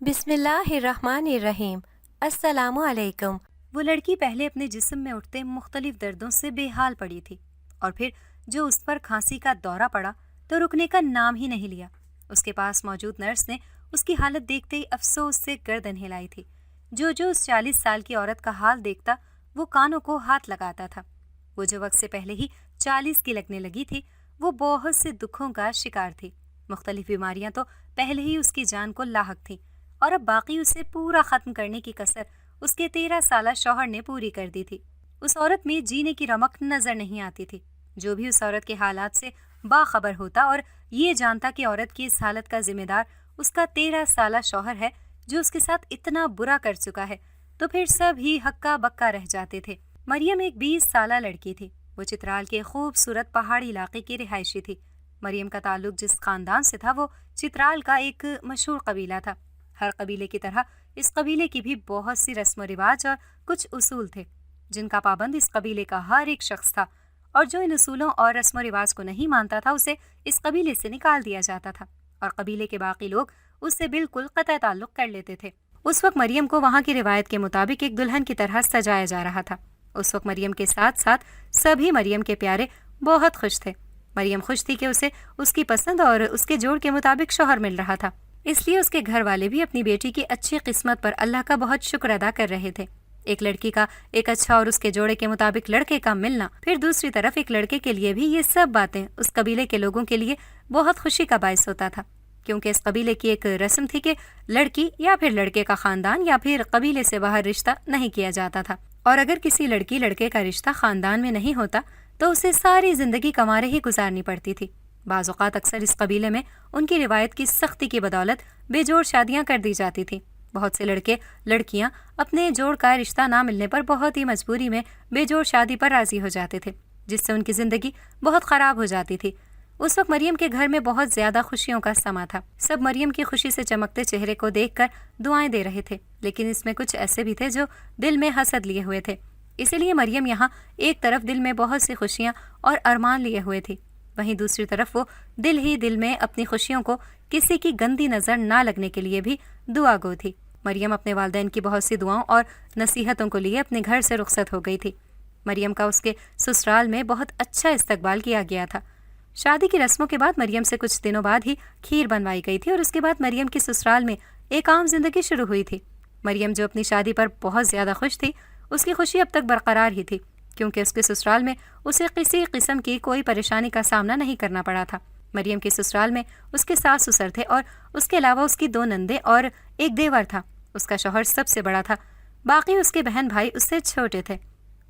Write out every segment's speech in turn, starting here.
بسم اللہ الرحمن الرحیم۔ السلام علیکم۔ وہ لڑکی پہلے اپنے جسم میں اٹھتے مختلف دردوں سے بے حال پڑی تھی، اور پھر جو اس پر کھانسی کا دورہ پڑا تو رکنے کا نام ہی نہیں لیا۔ اس کے پاس موجود نرس نے اس کی حالت دیکھتے ہی افسوس سے گردن ہلائی تھی۔ جو اس 40 سال کی عورت کا حال دیکھتا وہ کانوں کو ہاتھ لگاتا تھا۔ وہ جو وقت سے پہلے ہی 40 کی لگنے لگی تھی، وہ بہت سے دکھوں کا شکار تھی۔ مختلف بیماریاں تو پہلے ہی اس کی جان کو لاحق تھیں، اور اب باقی اسے پورا ختم کرنے کی کسر اس کے 13 سالہ شوہر نے پوری کر دی تھی۔ اس عورت میں جینے کی رمق نظر نہیں آتی تھی۔ جو بھی اس عورت کے حالات سے باخبر ہوتا اور یہ جانتا کہ عورت کی اس حالت کا ذمہ دار اس کا 13 سالہ شوہر ہے جو اس کے ساتھ اتنا برا کر چکا ہے، تو پھر سب ہی ہکا بکا رہ جاتے تھے۔ مریم ایک 20 سالہ لڑکی تھی۔ وہ چترال کے خوبصورت پہاڑی علاقے کی رہائشی تھی۔ مریم کا تعلق جس خاندان سے تھا وہ چترال کا ایک مشہور قبیلہ تھا۔ ہر قبیلے کی طرح اس قبیلے کی بھی بہت سی رسم و رواج اور کچھ اصول تھے جن کا پابند اس قبیلے کا ہر ایک شخص تھا، اور جو ان اصولوں اور رسم و رواج کو نہیں مانتا تھا اسے اس قبیلے سے نکال دیا جاتا تھا، اور قبیلے کے باقی لوگ اس سے بالکل قطع تعلق کر لیتے تھے۔ اس وقت مریم کو وہاں کی روایت کے مطابق ایک دلہن کی طرح سجایا جا رہا تھا۔ اس وقت مریم کے ساتھ ساتھ سبھی مریم کے پیارے بہت خوش تھے۔ مریم خوش تھی کہ اسے اس کی پسند اور اس کے جوڑ کے مطابق شوہر مل رہا تھا، اس لیے اس کے گھر والے بھی اپنی بیٹی کی اچھی قسمت پر اللہ کا بہت شکر ادا کر رہے تھے۔ ایک لڑکی کا ایک اچھا اور اس کے جوڑے کے مطابق لڑکے کا ملنا، پھر دوسری طرف ایک لڑکے کے لیے بھی یہ سب باتیں اس قبیلے کے لوگوں کے لیے بہت خوشی کا باعث ہوتا تھا، کیونکہ اس قبیلے کی ایک رسم تھی کہ لڑکی یا پھر لڑکے کا خاندان یا پھر قبیلے سے باہر رشتہ نہیں کیا جاتا تھا، اور اگر کسی لڑکی لڑکے کا رشتہ خاندان میں نہیں ہوتا تو اسے ساری زندگی کمارے ہی گزارنی پڑتی تھی۔ بعض اوقات اکثر اس قبیلے میں ان کی روایت کی سختی کی بدولت بے جوڑ شادیاں کر دی جاتی تھیں۔ بہت سے لڑکے لڑکیاں اپنے جوڑ کا رشتہ نہ ملنے پر بہت ہی مجبوری میں بے جوڑ شادی پر راضی ہو جاتے تھے، جس سے ان کی زندگی بہت خراب ہو جاتی تھی۔ اس وقت مریم کے گھر میں بہت زیادہ خوشیوں کا سما تھا۔ سب مریم کی خوشی سے چمکتے چہرے کو دیکھ کر دعائیں دے رہے تھے، لیکن اس میں کچھ ایسے بھی تھے جو دل میں حسد لیے ہوئے تھے۔ اسی لیے مریم یہاں ایک طرف دل میں بہت سی خوشیاں اور ارمان لیے ہوئے تھی، وہیں دوسری طرف وہ دل ہی دل میں اپنی خوشیوں کو کسی کی گندی نظر نہ لگنے کے لیے بھی دعا گو تھی۔ مریم اپنے والدین کی بہت سی دعاؤں اور نصیحتوں کو لیے اپنے گھر سے رخصت ہو گئی تھی۔ مریم کا اس کے سسرال میں بہت اچھا استقبال کیا گیا تھا۔ شادی کی رسموں کے بعد مریم سے کچھ دنوں بعد ہی کھیر بنوائی گئی تھی، اور اس کے بعد مریم کی سسرال میں ایک عام زندگی شروع ہوئی تھی۔ مریم جو اپنی شادی پر بہت زیادہ خوش تھی، اس کی خوشی اب تک برقرار ہی تھی، کیونکہ اس کے سسرال میں اسے کسی قسم کی کوئی پریشانی کا سامنا نہیں کرنا پڑا تھا۔ مریم کے سسرال میں اس کے ساس سسر تھے، اور اس کے علاوہ اس کی 2 نندیں اور ایک دیور تھا۔ اس کا شوہر سب سے بڑا تھا، باقی اس کے بہن بھائی اس سے چھوٹے تھے۔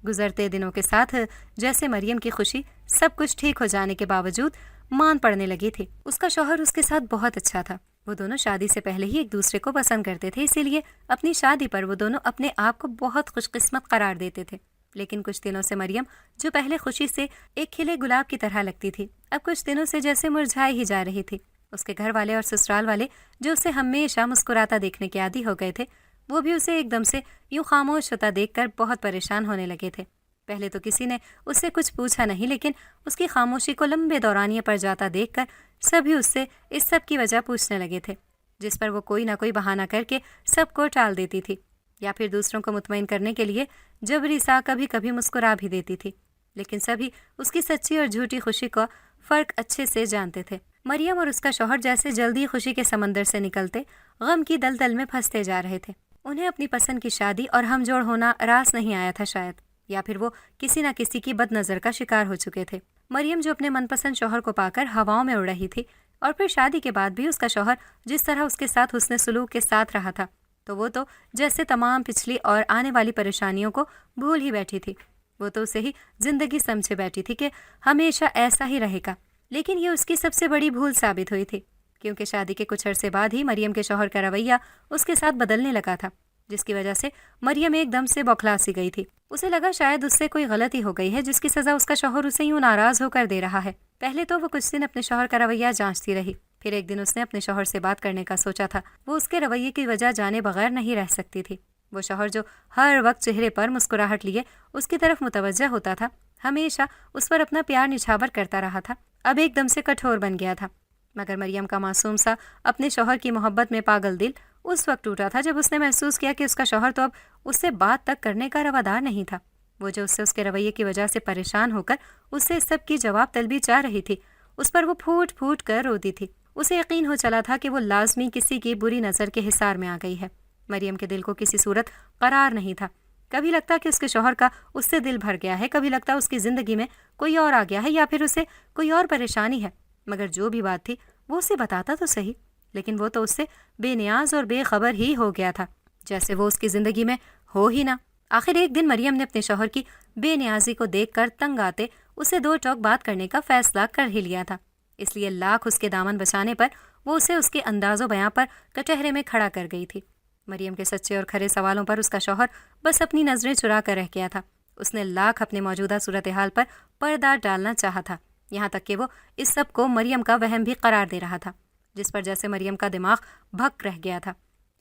گزرتے دنوں کے ساتھ جیسے مریم کی خوشی سب کچھ ٹھیک ہو جانے کے باوجود مان پڑنے لگی تھی۔ اس کا شوہر اس کے ساتھ بہت اچھا تھا۔ وہ دونوں شادی سے پہلے ہی ایک دوسرے کو پسند کرتے تھے، اسی لیے اپنی شادی پر وہ دونوں اپنے آپ کو بہت خوش قسمت قرار دیتے تھے۔ لیکن کچھ دنوں سے مریم، جو پہلے خوشی سے ایک کھلے گلاب کی طرح لگتی تھی، اب کچھ دنوں سے جیسے مرجھائی ہی جا رہی تھی۔ اس کے گھر والے اور سسرال والے جو اسے ہمیشہ مسکراتا دیکھنے کے عادی ہو گئے تھے، وہ بھی اسے ایک دم سے یوں خاموش ہوتا دیکھ کر بہت پریشان ہونے لگے تھے۔ پہلے تو کسی نے اس سے کچھ پوچھا نہیں، لیکن اس کی خاموشی کو لمبے دورانیے پر جاتا دیکھ کر سبھی اس سے اس سب کی وجہ پوچھنے لگے تھے، جس پر وہ کوئی نہ کوئی بہانہ کر کے سب کو ٹال دیتی تھی، یا پھر دوسروں کو مطمئن کرنے کے لیے جبری سا کبھی کبھی مسکرا بھی دیتی تھی۔ لیکن سبھی اس کی سچی اور جھوٹی خوشی کا فرق اچھے سے جانتے تھے۔ مریم اور اس کا شوہر جیسے جلدی خوشی کے سمندر سے نکلتے غم کی دلدل میں پھنستے جا رہے تھے۔ انہیں اپنی پسند کی شادی اور ہم جوڑ ہونا راس نہیں آیا تھا شاید، یا پھر وہ کسی نہ کسی کی بد نظر کا شکار ہو چکے تھے۔ مریم جو اپنے من پسند شوہر کو پا کر ہواؤں میں اڑ رہی تھی، اور پھر شادی کے بعد بھی اس کا شوہر جس طرح اس کے ساتھ حسن سلوک کے ساتھ رہا تھا، تو وہ تو جیسے تمام پچھلی اور آنے والی پریشانیوں کو بھول ہی بیٹھی تھی۔ وہ تو اسے ہی زندگی سمجھے بیٹھی تھی کہ ہمیشہ ایسا ہی رہے گا، لیکن یہ اس کی سب سے بڑی بھول ثابت ہوئی تھی، کیونکہ شادی کے کچھ عرصے بعد ہی مریم کے شوہر کا رویہ اس کے ساتھ بدلنے لگا تھا، جس کی وجہ سے مریم ایک دم سے بوکھلا سی گئی تھی۔ اسے لگا شاید اس سے کوئی غلطی ہو گئی ہے، جس کی سزا اس کا شوہر اسے یوں ناراض ہو کر دے رہا ہے۔ پہلے تو وہ کچھ دن اپنے شوہر کا رویہ جانچتی رہی، پھر ایک دن اس نے اپنے شوہر سے بات کرنے کا سوچا تھا۔ وہ اس کے رویے کی وجہ جانے بغیر نہیں رہ سکتی تھی۔ وہ شوہر جو ہر وقت چہرے پر مسکراہٹ لیے اس کی طرف متوجہ ہوتا تھا، ہمیشہ اس پر اپنا پیار نچھاور کرتا رہا تھا، اب ایک دم سے کٹھور بن گیا تھا۔ مگر مریم کا معصوم سا اپنے شوہر کی محبت میں پاگل دل اس وقت ٹوٹا تھا جب اس نے محسوس کیا کہ اس کا شوہر تو اب اس سے بات تک کرنے کا روادار نہیں تھا۔ وہ جو اس سے اس کے رویے کی وجہ سے پریشان ہو کر اس سے اس سب کی جواب طلبی چاہ رہی تھی، اس پر وہ پھوٹ پھوٹ کر روتی تھی۔ اسے یقین ہو چلا تھا کہ وہ لازمی کسی کی بری نظر کے حصار میں آ گئی ہے۔ مریم کے دل کو کسی صورت قرار نہیں تھا۔ کبھی لگتا کہ اس کے شوہر کا اس سے دل بھر گیا ہے، کبھی لگتا اس کی زندگی میں کوئی اور آ گیا ہے یا پھر اسے کوئی اور پریشانی ہے۔ مگر جو بھی بات تھی وہ اسے بتاتا تو صحیح، لیکن وہ تو اس سے بے نیاز اور بے خبر ہی ہو گیا تھا، جیسے وہ اس کی زندگی میں ہو ہی نہ۔ آخر ایک دن مریم نے اپنے شوہر کی بے نیازی کو دیکھ کر تنگ آتے اسے دو ٹوک بات کرنے کا فیصلہ کر ہی لیا تھا۔ اس لیے لاکھ اس کے دامن بچانے پر وہ اسے اس کے انداز و بیاں پر کٹہرے میں کھڑا کر گئی تھی۔ مریم کے سچے اور کھرے سوالوں پر اس کا شوہر بس اپنی نظریں چرا کر رہ گیا تھا۔ اس نے لاکھ اپنے موجودہ صورتحال پر پردہ ڈالنا چاہا تھا، یہاں تک کہ وہ اس سب کو مریم کا وہم بھی قرار دے رہا تھا، جس پر جیسے مریم کا دماغ بھک رہ گیا تھا۔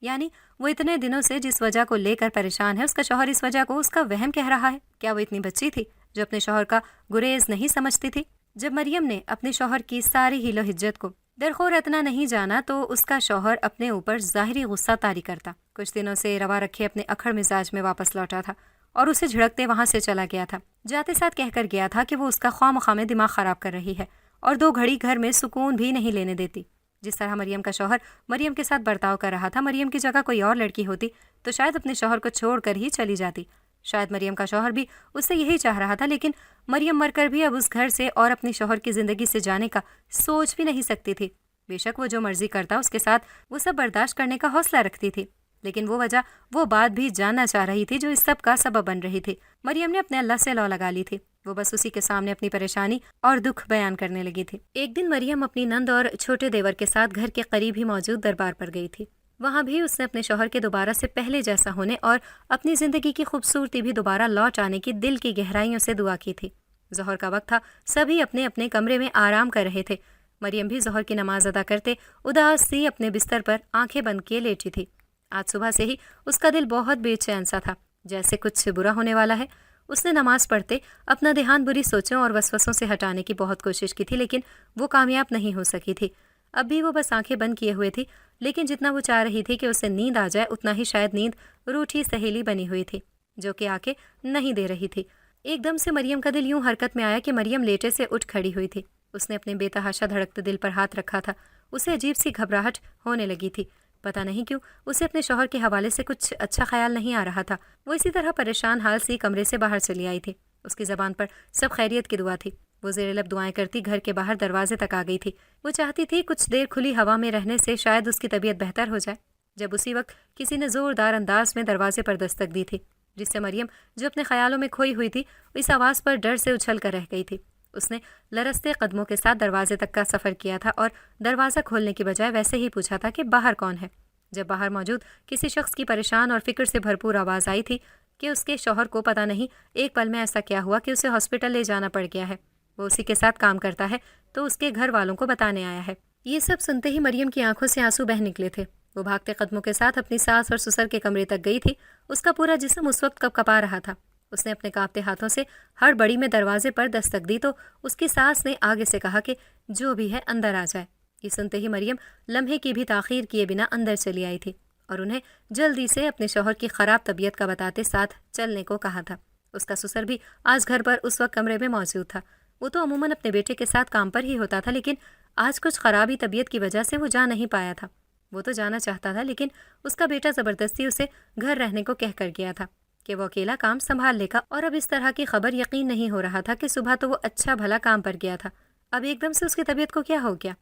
یعنی وہ اتنے دنوں سے جس وجہ کو لے کر پریشان ہے، اس کا شوہر اس وجہ کو اس کا وہم کہہ رہا ہے۔ کیا وہ اتنی بچی تھی جو اپنے شوہر کا گریز نہیں سمجھتی تھی؟ جب مریم نے اپنے شوہر کی ساری حیل و حجت کو درخور اتنا نہیں جانا تو اس کا شوہر اپنے اوپر ظاہری غصہ طاری کرتا۔ کچھ دنوں سے روا رکھے اپنے اکھڑ مزاج میں واپس لوٹا تھا اور اسے جھڑکتے وہاں سے چلا گیا تھا۔ جاتے ساتھ کہہ کر گیا تھا کہ وہ اس کا خواہ مخواہ میں دماغ خراب کر رہی ہے اور دو گھڑی گھر میں سکون بھی نہیں لینے دیتی۔ جس طرح مریم کا شوہر مریم کے ساتھ برتاؤ کر رہا تھا، مریم کی جگہ کوئی اور لڑکی ہوتی تو شاید اپنے شوہر کو چھوڑ کر ہی چلی جاتی۔ شاید مریم کا شوہر بھی اس سے یہی چاہ رہا تھا، لیکن مریم مر کر بھی اب اس گھر سے اور اپنے شوہر کی زندگی سے جانے کا سوچ بھی نہیں سکتی تھی۔ بے شک وہ جو مرضی کرتا اس کے ساتھ وہ سب برداشت کرنے کا حوصلہ رکھتی تھی، لیکن وہ وجہ وہ بات بھی جاننا چاہ رہی تھی جو اس سب کا سبب بن رہی تھی۔ مریم نے اپنے اللہ سے لو لگا لی تھی، وہ بس اسی کے سامنے اپنی پریشانی اور دکھ بیان کرنے لگی تھی۔ ایک دن مریم اپنی نند اور چھوٹے دیور کے ساتھ گھر کے قریب ہی موجود دربار پر گئی تھی۔ وہاں بھی اس نے اپنے شوہر کے دوبارہ سے پہلے جیسا ہونے اور اپنی زندگی کی خوبصورتی بھی دوبارہ لوٹ آنے کی دل کی گہرائیوں سے دعا کی تھی۔ ظہر کا وقت تھا، سبھی اپنے اپنے کمرے میں آرام کر رہے تھے۔ مریم بھی ظہر کی نماز ادا کرتے اداس سی اپنے بستر پر آنکھیں بند کیے لیٹی تھی۔ آج صبح سے ہی اس کا دل بہت بے چین سا تھا، جیسے کچھ برا ہونے والا ہے۔ اس نے نماز پڑھتے اپنا دھیان بری سوچوں اور وسوسوں سے ہٹانے کی بہت کوشش کی تھی، لیکن وہ کامیاب نہیں ہو سکی تھی۔ اب بھی وہ بس آنکھیں بند کیے ہوئے تھی، لیکن جتنا وہ چاہ رہی تھی کہ اسے نیند آ جائے اتنا ہی شاید نیند روٹھی سہیلی بنی ہوئی تھی جو کہ آ کے نہیں دے رہی تھی۔ ایک دم سے مریم کا دل یوں حرکت میں آیا کہ مریم لیٹے سے اٹھ کھڑی ہوئی تھی۔ اس نے اپنے بے تحاشا دھڑکتے دل پر ہاتھ رکھا تھا۔ اسے عجیب سی گھبراہٹ ہونے لگی تھی، پتہ نہیں کیوں اسے اپنے شوہر کے حوالے سے کچھ اچھا خیال نہیں آ رہا تھا۔ وہ اسی طرح پریشان حال سی کمرے سے باہر چلی آئی تھی۔ اس کی زبان پر سب خیریت کی دعا تھی۔ وہ زیر لب دعائیں کرتی گھر کے باہر دروازے تک آ گئی تھی۔ وہ چاہتی تھی کچھ دیر کھلی ہوا میں رہنے سے شاید اس کی طبیعت بہتر ہو جائے، جب اسی وقت کسی نے زوردار انداز میں دروازے پر دستک دی تھی، جس سے مریم جو اپنے خیالوں میں کھوئی ہوئی تھی اس آواز پر ڈر سے اچھل کر رہ گئی تھی۔ اس نے لرزتے قدموں کے ساتھ دروازے تک کا سفر کیا تھا اور دروازہ کھولنے کی بجائے ویسے ہی پوچھا تھا کہ باہر کون ہے۔ جب باہر موجود کسی شخص کی پریشان اور فکر سے بھرپور آواز آئی تھی کہ اس کے شوہر کو پتہ نہیں ایک پل میں ایسا کیا ہوا کہ اسے ہاسپٹل لے جانا پڑ گیا ہے، وہ اسی کے ساتھ کام کرتا ہے تو اس کے گھر والوں کو بتانے آیا ہے۔ یہ سب سنتے ہی مریم کی آنکھوں سے آنسو بہہ نکلے تھے۔ وہ بھاگتے قدموں کے ساتھ اپنی ساس اور سسر کے کمرے تک گئی تھی۔ اس کا پورا جسم اس وقت کپ کپا رہا تھا۔ اس نے اپنے کانپتے ہاتھوں سے ہر بڑی میں دروازے پر دستک دی تو اس کی ساس نے آگے سے کہا کہ جو بھی ہے اندر آ جائے۔ یہ سنتے ہی مریم لمحے کی بھی تاخیر کیے بنا اندر چلی آئی تھی اور انہیں جلدی سے اپنے شوہر کی خراب طبیعت کا بتاتے ساتھ چلنے کو کہا تھا۔ اس کا سسر بھی آج گھر پر اس وقت کمرے میں موجود تھا۔ وہ تو عموماً اپنے بیٹے کے ساتھ کام پر ہی ہوتا تھا، لیکن آج کچھ خرابی طبیعت کی وجہ سے وہ جا نہیں پایا تھا۔ وہ تو جانا چاہتا تھا، لیکن اس کا بیٹا زبردستی اسے گھر رہنے کو کہہ کر گیا تھا کہ وہ اکیلا کام سنبھال لے گا، اور اب اس طرح کی خبر یقین نہیں ہو رہا تھا کہ صبح تو وہ اچھا بھلا کام پر گیا تھا، اب ایک دم سے اس کی طبیعت کو کیا ہو گیا۔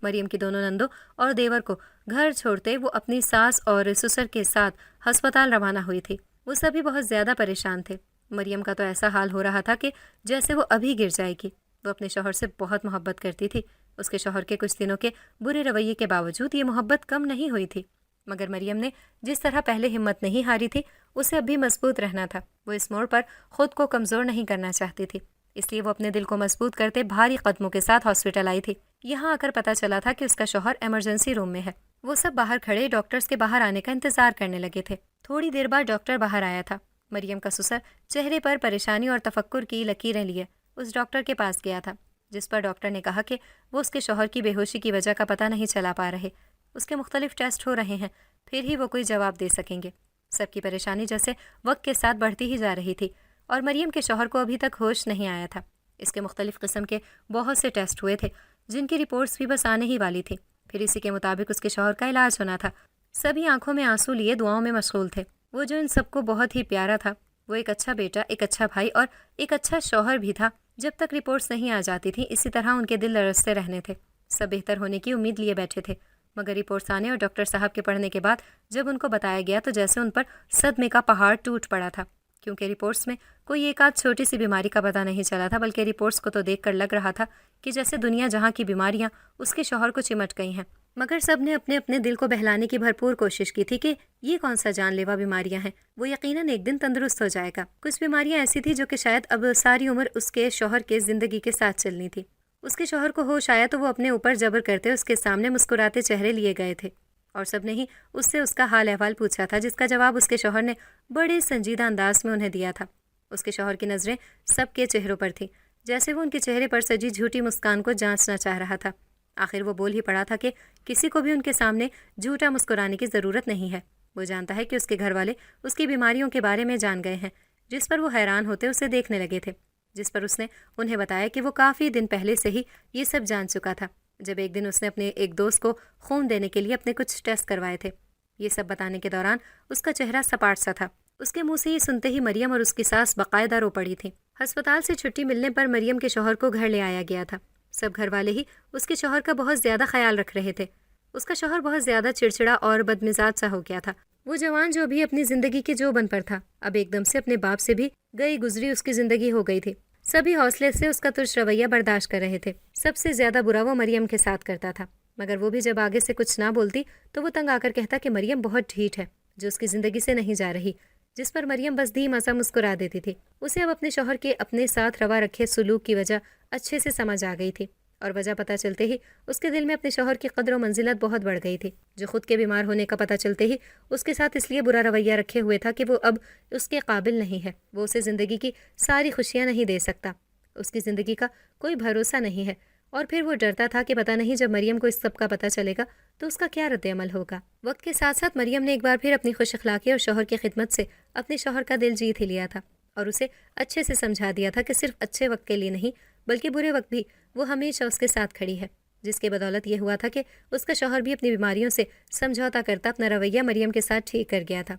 مریم کی دونوں نندوں اور دیور کو گھر چھوڑتے وہ اپنی ساس اور سسر کے ساتھ ہسپتال روانہ ہوئی تھی۔ وہ سبھی بہت زیادہ پریشان تھے۔ مریم کا تو ایسا حال ہو رہا تھا کہ جیسے وہ ابھی گر جائے گی۔ وہ اپنے شوہر سے بہت محبت کرتی تھی۔ اس کے شوہر کے کچھ دنوں کے برے رویے کے باوجود یہ محبت کم نہیں ہوئی تھی، مگر مریم نے جس طرح پہلے ہمت نہیں ہاری تھی اسے اب بھی مضبوط رہنا تھا۔ وہ اس موڑ پر خود کو کمزور نہیں کرنا چاہتی تھی، اس لیے وہ اپنے دل کو مضبوط کرتے بھاری قدموں کے ساتھ ہاسپٹل آئی تھی۔ یہاں آ کر پتہ چلا تھا کہ اس کا شوہر ایمرجنسی روم میں ہے۔ وہ سب باہر کھڑے ڈاکٹرز کے باہر آنے کا انتظار کرنے لگے تھے۔ تھوڑی دیر بعد ڈاکٹر باہر آیا تھا۔ مریم کا سسر چہرے پر پریشانی اور تفکر کی لکیریں لیے اس ڈاکٹر کے پاس گیا تھا، جس پر ڈاکٹر نے کہا کہ وہ اس کے شوہر کی بے ہوشی کی وجہ کا پتہ نہیں چلا پا رہے، اس کے مختلف ٹیسٹ ہو رہے ہیں، پھر ہی وہ کوئی جواب دے سکیں گے۔ سب کی پریشانی جیسے وقت کے ساتھ بڑھتی ہی جا رہی تھی اور مریم کے شوہر کو ابھی تک ہوش نہیں آیا تھا۔ اس کے مختلف قسم کے بہت سے ٹیسٹ ہوئے تھے جن کی رپورٹس بھی بس آنے ہی والی تھی۔ پھر اسی کے مطابق اس کے شوہر کا علاج ہونا تھا۔ سبھی آنکھوں میں آنسو لیے دعاؤں میں مشغول تھے۔ وہ جو ان سب کو بہت ہی پیارا تھا، وہ ایک اچھا بیٹا، ایک اچھا بھائی اور ایک اچھا شوہر بھی تھا۔ جب تک رپورٹس نہیں آ جاتی تھیں اسی طرح ان کے دل لرزتے رہنے تھے۔ سب بہتر ہونے کی امید لیے بیٹھے تھے، مگر رپورٹس آنے اور ڈاکٹر صاحب کے پڑھنے کے بعد جب ان کو بتایا گیا تو جیسے ان پر صدمے کا پہاڑ ٹوٹ پڑا تھا، کیونکہ رپورٹس میں کوئی ایک آدھ چھوٹی سی بیماری کا پتہ نہیں چلا تھا، بلکہ رپورٹس کو تو دیکھ کر لگ رہا تھا کہ جیسے دنیا جہاں کی بیماریاں اس کے شوہر کو چمٹ گئی ہیں۔ مگر سب نے اپنے اپنے دل کو بہلانے کی بھرپور کوشش کی تھی کہ یہ کون سا جان لیوا بیماریاں ہیں، وہ یقیناً ایک دن تندرست ہو جائے گا۔ کچھ بیماریاں ایسی تھی جو کہ شاید اب ساری عمر اس کے شوہر کے زندگی کے ساتھ چلنی تھی۔ اس کے شوہر کو ہوش آیا تو وہ اپنے اوپر جبر کرتے اس کے سامنے مسکراتے چہرے لیے گئے تھے، اور سب نے ہی اس سے اس کا حال احوال پوچھا تھا، جس کا جواب اس کے شوہر نے بڑے سنجیدہ انداز میں انہیں دیا تھا۔ اس کے شوہر کی نظریں سب کے چہروں پر تھیں، جیسے وہ ان کے چہرے پر سجی جھوٹی مسکان کو جانچنا چاہ رہا تھا۔ آخر وہ بول ہی پڑا تھا کہ کسی کو بھی ان کے سامنے جھوٹا مسکرانے کی ضرورت نہیں ہے۔ وہ جانتا ہے کہ اس کے گھر والے اس کی بیماریوں کے بارے میں جان گئے ہیں، جس پر وہ حیران ہوتے اسے دیکھنے لگے تھے، جس پر اس نے انہیں بتایا کہ وہ کافی دن پہلے سے ہی یہ سب جان چکا تھا، جب ایک دن اس نے اپنے ایک دوست کو خون دینے کے لیے اپنے کچھ ٹیسٹ کروائے تھے۔ یہ سب بتانے کے دوران اس کا چہرہ سپاٹ سا تھا۔ اس کے منہ سے یہ سنتے ہی مریم اور اس کی ساس باقاعدہ رو پڑی تھیں۔ ہسپتال سے چھٹی ملنے پر مریم کے شوہر کو گھر لے آیا گیا تھا۔ سب گھر والے ہی اس کے شوہر کا بہت زیادہ خیال رکھ رہے تھے۔ اس کا شوہر بہت زیادہ چڑچڑا اور بدمزاج سا ہو گیا تھا۔ وہ جوان جو بھی اپنی زندگی کے جو بن پر تھا، اب ایک دم سے اپنے باپ سے بھی گئی گزری اس کی زندگی ہو گئی تھی۔ سبھی حوصلے سے اس کا ترش رویہ برداشت کر رہے تھے۔ سب سے زیادہ برا وہ مریم کے ساتھ کرتا تھا، مگر وہ بھی جب آگے سے کچھ نہ بولتی تو وہ تنگ آ کر کہتا کہ مریم بہت ڈھیٹ ہے، جو اس کی زندگی سے نہیں جا رہی، جس پر مریم بس دھیما سا مسکرا دیتی تھی۔ اسے اب اپنے شوہر کے اپنے ساتھ روا رکھے سلوک کی وجہ اچھے سے سمجھ آ گئی تھی، اور وجہ پتہ چلتے ہی اس کے دل میں اپنے شوہر کی قدر و منزلت بہت بڑھ گئی تھی، جو خود کے بیمار ہونے کا پتہ چلتے ہی اس کے ساتھ اس لیے برا رویہ رکھے ہوئے تھا کہ وہ اب اس کے قابل نہیں ہے، وہ اسے زندگی کی ساری خوشیاں نہیں دے سکتا، اس کی زندگی کا کوئی بھروسہ نہیں ہے۔ اور پھر وہ ڈرتا تھا کہ پتہ نہیں جب مریم کو اس سب کا پتہ چلے گا تو اس کا کیا رد عمل ہوگا۔ وقت کے ساتھ ساتھ مریم نے ایک بار پھر اپنی خوش اخلاقی اور شوہر کی خدمت سے اپنے شوہر کا دل جیت ہی لیا تھا، اور اسے اچھے سے سمجھا دیا تھا کہ صرف اچھے وقت کے لیے نہیں بلکہ برے وقت بھی وہ ہمیشہ اس کے ساتھ کھڑی ہے، جس کے بدولت یہ ہوا تھا کہ اس کا شوہر بھی اپنی بیماریوں سے سمجھوتا کرتا اپنا رویہ مریم کے ساتھ ٹھیک کر گیا تھا۔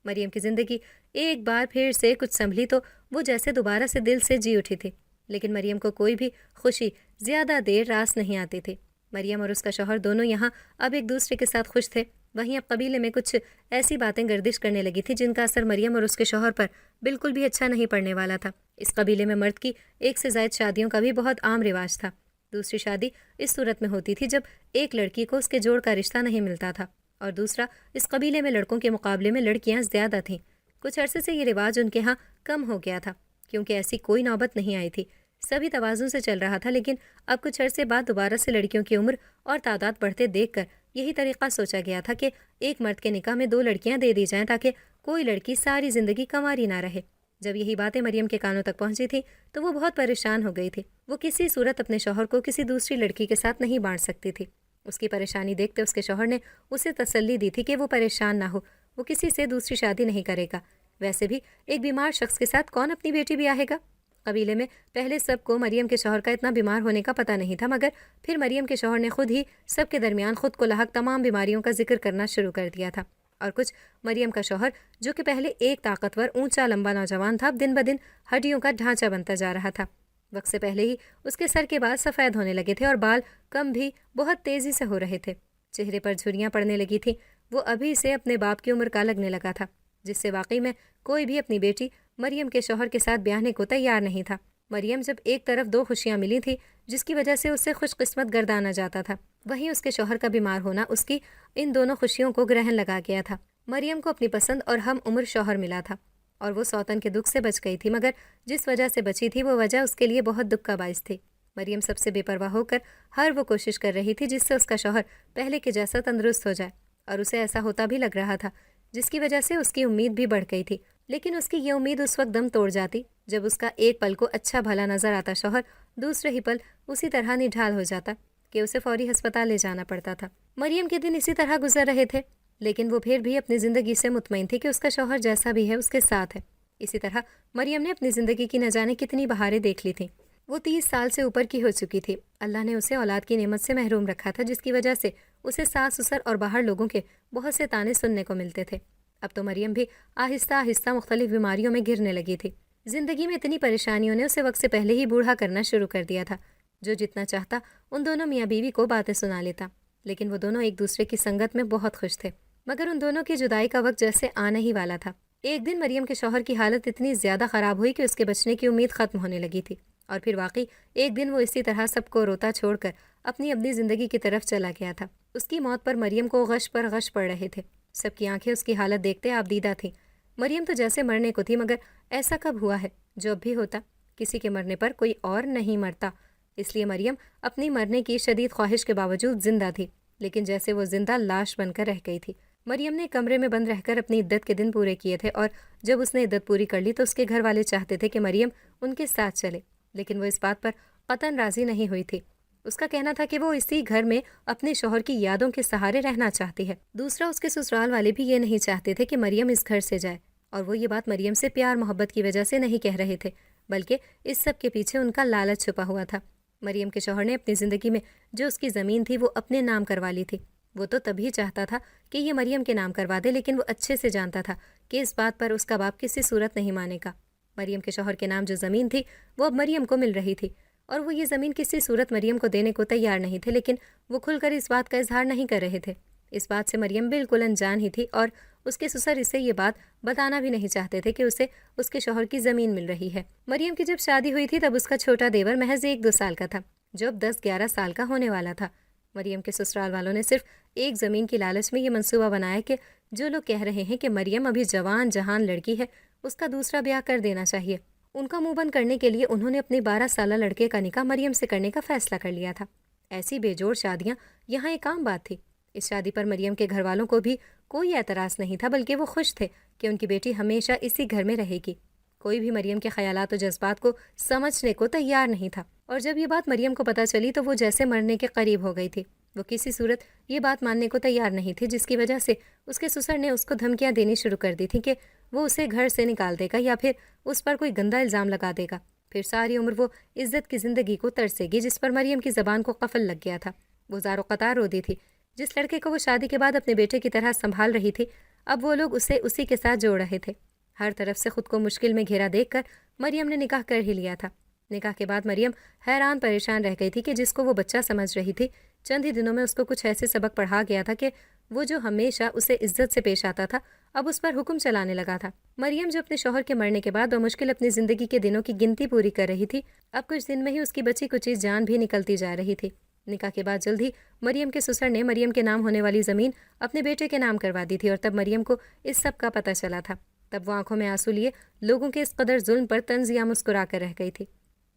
مریم کی زندگی ایک بار پھر سے کچھ سنبھلی تو وہ جیسے دوبارہ سے دل سے جی اٹھی تھی، لیکن مریم کو کوئی بھی خوشی زیادہ دیر راس نہیں آتی تھی۔ مریم اور اس کا شوہر دونوں یہاں اب ایک دوسرے کے ساتھ خوش تھے، وہیں اب قبیلے میں کچھ ایسی باتیں گردش کرنے لگی تھی جن کا اثر مریم اور اس کے شوہر پر بالکل بھی اچھا نہیں پڑنے والا تھا۔ اس قبیلے میں مرد کی ایک سے زائد شادیوں کا بھی بہت عام رواج تھا۔ دوسری شادی اس صورت میں ہوتی تھی جب ایک لڑکی کو اس کے جوڑ کا رشتہ نہیں ملتا تھا، اور دوسرا اس قبیلے میں لڑکوں کے مقابلے میں لڑکیاں زیادہ تھیں۔ کچھ عرصے سے یہ رواج ان کے ہاں کم ہو گیا تھا، کیونکہ ایسی کوئی نوبت نہیں آئی تھی، سبھی توازن سے چل رہا تھا، لیکن اب کچھ عرصے بعد دوبارہ سے لڑکیوں کی عمر اور تعداد بڑھتے دیکھ کر یہی طریقہ سوچا گیا تھا کہ ایک مرد کے نکاح میں 2 لڑکیاں دے دی جائیں تاکہ کوئی لڑکی ساری زندگی کنواری نہ رہے۔ جب یہی باتیں مریم کے کانوں تک پہنچی تھی تو وہ بہت پریشان ہو گئی تھی۔ وہ کسی صورت اپنے شوہر کو کسی دوسری لڑکی کے ساتھ نہیں بانٹ سکتی تھی۔ اس کی پریشانی دیکھتے اس کے شوہر نے اسے تسلی دی تھی کہ وہ پریشان نہ ہو، وہ کسی سے دوسری شادی نہیں کرے گا۔ ویسے بھی ایک بیمار شخص کے ساتھ کون اپنی بیٹی بیاہے گا؟ قبیلے میں پہلے سب کو مریم کے شوہر کا اتنا بیمار ہونے کا پتہ نہیں تھا، مگر پھر مریم کے شوہر نے خود ہی سب کے درمیان خود کو لاحق تمام بیماریوں کا ذکر کرنا شروع کر دیا تھا، اور کچھ مریم کا شوہر جو کہ پہلے ایک طاقتور اونچا لمبا نوجوان تھا، اب دن بدن ہڈیوں کا ڈھانچہ بنتا جا رہا تھا۔ وقت سے پہلے ہی اس کے سر کے بال سفید ہونے لگے تھے اور بال کم بھی بہت تیزی سے ہو رہے تھے، چہرے پر جھریاں پڑنے لگی تھیں۔ وہ ابھی سے اپنے باپ کی عمر کا لگنے لگا تھا، جس سے واقعی میں کوئی بھی اپنی بیٹی مریم کے شوہر کے ساتھ بیاہنے کو تیار نہیں تھا۔ مریم جب ایک طرف 2 خوشیاں ملی تھی جس کی وجہ سے اسے خوش قسمت گردانا جاتا تھا، وہیں اس کے شوہر کا بیمار ہونا اس کی ان دونوں خوشیوں کو گرہن لگا گیا تھا۔ مریم کو اپنی پسند اور ہم عمر شوہر ملا تھا اور وہ سوتن کے دکھ سے بچ گئی تھی، مگر جس وجہ سے بچی تھی وہ وجہ اس کے لیے بہت دکھ کا باعث تھی۔ مریم سب سے بے پرواہ ہو کر ہر وہ کوشش کر رہی تھی جس سے اس کا شوہر پہلے کے جیسا تندرست ہو جائے، اور اسے ایسا ہوتا بھی لگ رہا تھا، جس کی وجہ سے اس کی امید بھی بڑھ گئی تھی۔ لیکن اس کی یہ امید اس وقت دم توڑ جاتی جب اس کا ایک پل کو اچھا بھلا نظر آتا شوہر دوسرے ہی پل اسی طرح نڈھال ہو جاتا کہ اسے فوری ہسپتال لے جانا پڑتا تھا۔ مریم کے دن اسی طرح گزر رہے تھے۔ لیکن وہ پھر بھی اپنی زندگی سے مطمئن تھی کہ اس کا شوہر جیسا بھی ہے اس کے ساتھ ہے۔ اسی طرح مریم نے اپنی زندگی کی نہ جانے کتنی بہاریں دیکھ لی تھیں۔ وہ 30 سال سے اوپر کی ہو چکی تھی۔ اللہ نے اسے اولاد کی نعمت سے محروم رکھا تھا، جس کی وجہ سے اسے ساس سسر اور باہر لوگوں کے بہت سے طعنے سننے کو ملتے تھے۔ اب تو مریم بھی آہستہ آہستہ مختلف بیماریوں میں گرنے لگی تھی۔ زندگی میں اتنی پریشانیوں نے اسے وقت سے پہلے ہی بوڑھا کرنا شروع کر دیا تھا۔ جو جتنا چاہتا ان دونوں میاں بیوی کو باتیں سنا لیتا، لیکن وہ دونوں ایک دوسرے کی سنگت میں بہت خوش تھے، مگر ان دونوں کی جدائی کا وقت جیسے آنا ہی والا تھا۔ ایک دن مریم کے شوہر کی حالت اتنی زیادہ خراب ہوئی کہ اس کے بچنے کی امید ختم ہونے لگی تھی، اور پھر واقعی ایک دن وہ اسی طرح سب کو روتا چھوڑ کر اپنی زندگی کی طرف چلا گیا تھا۔ اس کی موت پر مریم کو غش پر غش پڑ رہے تھے۔ سب کی آنکھیں اس کی حالت دیکھتے آبدیدہ تھیں۔ مریم تو جیسے مرنے کو تھی، مگر ایسا کب ہوا ہے؟ جو اب بھی ہوتا، کسی کے مرنے پر کوئی اور نہیں مرتا، اس لیے مریم اپنی مرنے کی شدید خواہش کے باوجود زندہ تھی، لیکن جیسے وہ زندہ لاش بن کر رہ گئی تھی۔ مریم نے کمرے میں بند رہ کر اپنی عدت کے دن پورے کیے تھے، اور جب اس نے عدت پوری کر لی تو اس کے گھر والے چاہتے تھے کہ مریم ان کے ساتھ چلے، لیکن وہ اس بات پر قطعاً راضی نہیں ہوئی تھی۔ اس کا کہنا تھا کہ وہ اسی گھر میں اپنے شوہر کی یادوں کے سہارے رہنا چاہتی ہے۔ دوسرا، اس کے سسرال والے بھی یہ نہیں چاہتے تھے کہ مریم اس گھر سے جائے، اور وہ یہ بات مریم سے پیار محبت کی وجہ سے نہیں کہہ رہے تھے، بلکہ اس سب کے پیچھے ان کا لالچ چھپا ہوا تھا۔ مریم کے شوہر نے اپنی زندگی میں جو اس کی زمین تھی وہ اپنے نام کروا لی تھی۔ وہ تو تبھی چاہتا تھا کہ یہ مریم کے نام کروا دے، لیکن وہ اچھے سے جانتا تھا کہ اس بات پر اس کا باپ کسی صورت نہیں مانے گا۔ مریم کے شوہر کے نام جو زمین تھی وہ اب مریم کو مل رہی تھی، اور وہ یہ زمین کسی صورت مریم کو دینے کو تیار نہیں تھے، لیکن وہ کھل کر اس بات کا اظہار نہیں کر رہے تھے۔ اس بات سے مریم بالکل انجان ہی تھی، اور اس کے سسر اسے یہ بات بتانا بھی نہیں چاہتے تھے کہ اسے اس کے شوہر کی زمین مل رہی ہے۔ مریم کی جب شادی ہوئی تھی تب اس کا چھوٹا دیور محض 1-2 سال کا تھا، جو اب 10-11 سال کا ہونے والا تھا۔ مریم کے سسرال والوں نے صرف ایک زمین کی لالچ میں یہ منصوبہ بنایا کہ جو لوگ کہہ رہے ہیں کہ مریم ابھی جوان جہان لڑکی ہے، اس کا دوسرا بیاہ کر دینا چاہیے، ان کا منہ بند کرنے کے لیے انہوں نے اپنے 12 سالہ لڑکے کا نکاح مریم سے کرنے کا فیصلہ کر لیا تھا۔ ایسی بے جوڑ شادیاں یہاں ایک عام بات تھی۔ اس شادی پر مریم کے گھر والوں کو بھی کوئی اعتراض نہیں تھا، بلکہ وہ خوش تھے کہ ان کی بیٹی ہمیشہ اسی گھر میں رہے گی۔ کوئی بھی مریم کے خیالات و جذبات کو سمجھنے کو تیار نہیں تھا، اور جب یہ بات مریم کو پتہ چلی تو وہ جیسے مرنے کے قریب ہو گئی تھی۔ وہ کسی صورت یہ بات ماننے کو تیار نہیں تھی، جس کی وجہ سے اس کے سسر نے اس کو دھمکیاں دینی شروع کر دی تھی کہ وہ اسے گھر سے نکال دے گا یا پھر اس پر کوئی گندا الزام لگا دے گا، پھر ساری عمر وہ عزت کی زندگی کو ترسے گی، جس پر مریم کی زبان کو قفل لگ گیا تھا۔ وہ زار و قطار رو دی تھی۔ جس لڑکے کو وہ شادی کے بعد اپنے بیٹے کی طرح سنبھال رہی تھی، اب وہ لوگ اسے اسی کے ساتھ جوڑ رہے تھے۔ ہر طرف سے خود کو مشکل میں گھیرا دیکھ کر مریم نے نکاح کر ہی لیا تھا۔ نکاح کے بعد مریم حیران پریشان رہ گئی تھی کہ جس کو وہ بچہ سمجھ رہی تھی، چند ہی دنوں میں اس کو کچھ ایسے سبق پڑھا گیا تھا کہ وہ جو ہمیشہ اسے عزت سے پیش آتا تھا، اب اس پر حکم چلانے لگا تھا۔ مریم جو اپنے شوہر کے مرنے کے بعد بمشکل اپنی زندگی کے دنوں کی گنتی پوری کر رہی تھی، اب کچھ دن میں ہی اس کی بچی کچی جان بھی نکلتی جا رہی تھی۔ نکاح کے بعد جلد ہی مریم کے سسر نے مریم کے نام ہونے والی زمین اپنے بیٹے کے نام کروا دی تھی، اور تب مریم کو اس سب کا پتہ چلا تھا۔ تب وہ آنکھوں میں آنسو لیے لوگوں کے اس قدر ظلم پر طنزیہ مسکرا کر رہ گئی تھی۔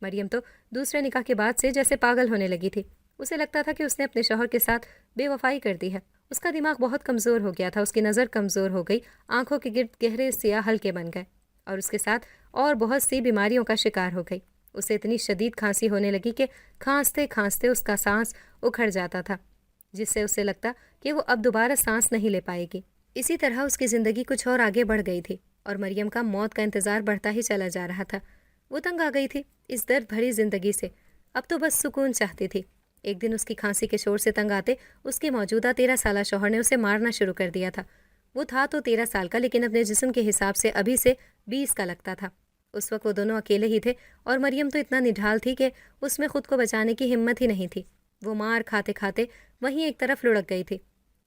مریم تو دوسرے نکاح کے بعد سے جیسے پاگل ہونے لگی تھی۔ اسے لگتا تھا کہ اس نے اپنے شوہر کے ساتھ بے وفائی کر دی ہے۔ اس کا دماغ بہت کمزور ہو گیا تھا، اس کی نظر کمزور ہو گئی، آنکھوں کے گرد گہرے سیاہ حلقے بن گئے، اور اس کے ساتھ اور بہت سی بیماریوں کا شکار ہو گئی۔ اسے اتنی شدید کھانسی ہونے لگی کہ کھانستے کھانستے اس کا سانس اکھڑ جاتا تھا، جس سے اسے لگتا کہ وہ اب دوبارہ سانس نہیں لے پائے گی۔ اسی طرح اس کی زندگی کچھ اور آگے بڑھ گئی تھی، اور مریم کا موت کا انتظار بڑھتا ہی چلا جا رہا تھا۔ وہ تنگ آ گئی تھی اس درد بھری زندگی سے، اب تو بس سکون چاہتی تھی۔ ایک دن اس کی کھانسی کے شور سے تنگ آتے اس کے موجودہ 13 سالہ شوہر نے اسے مارنا شروع کر دیا تھا۔ وہ تھا تو 13 سال کا، لیکن اپنے جسم کے حساب سے ابھی سے 20 کا لگتا تھا۔ اس وقت وہ دونوں اکیلے ہی تھے، اور مریم تو اتنا نڈھال تھی کہ اس میں خود کو بچانے کی ہمت ہی نہیں تھی۔ وہ مار کھاتے کھاتے وہیں ایک طرف لڑک گئی تھی۔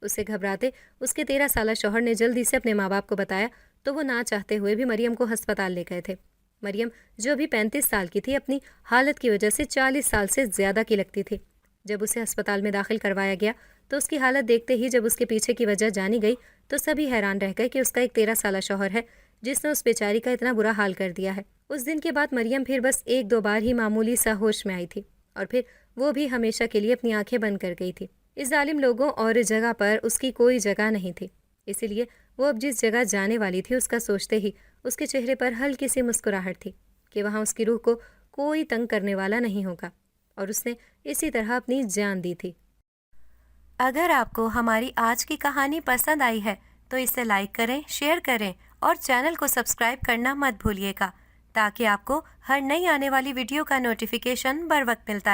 اسے گھبراتے اس کے 13 سالہ شوہر نے جلدی سے اپنے ماں باپ کو بتایا، تو وہ نہ چاہتے ہوئے بھی مریم کو ہسپتال لے گئے تھے۔ مریم جو ابھی 35 سال کی تھی، اپنی حالت کی وجہ سے 40 سال سے زیادہ کی لگتی تھی۔ جب اسے ہسپتال میں داخل کروایا گیا تو اس کی حالت دیکھتے ہی جب اس کے پیچھے کی وجہ جانی گئی تو سبھی حیران رہ گئے کہ اس کا ایک 13 سالہ شوہر ہے جس نے اس بیچاری کا اتنا برا حال کر دیا ہے۔ اس دن کے بعد مریم پھر بس 1-2 بار ہی معمولی سا ہوش میں آئی تھی، اور پھر وہ بھی ہمیشہ کے لیے اپنی آنکھیں بند کر گئی تھی۔ اس ظالم لوگوں اور جگہ پر اس کی کوئی جگہ نہیں تھی، اسی لیے وہ اب جس جگہ جانے والی تھی اس کا سوچتے ہی اس کے چہرے پر ہلکی سی مسکراہٹ تھی کہ وہاں اس کی روح کو کوئی تنگ کرنے والا نہیں ہوگا، اور اس نے اسی طرح اپنی جان دی تھی۔ اگر آپ کو ہماری آج کی کہانی پسند آئی ہے تو اسے لائک کریں، شیئر کریں اور چینل کو سبسکرائب کرنا مت بھولیے گا تاکہ آپ کو ہر نئی آنے والی ویڈیو کا نوٹیفیکیشن بر وقت ملتا رہے۔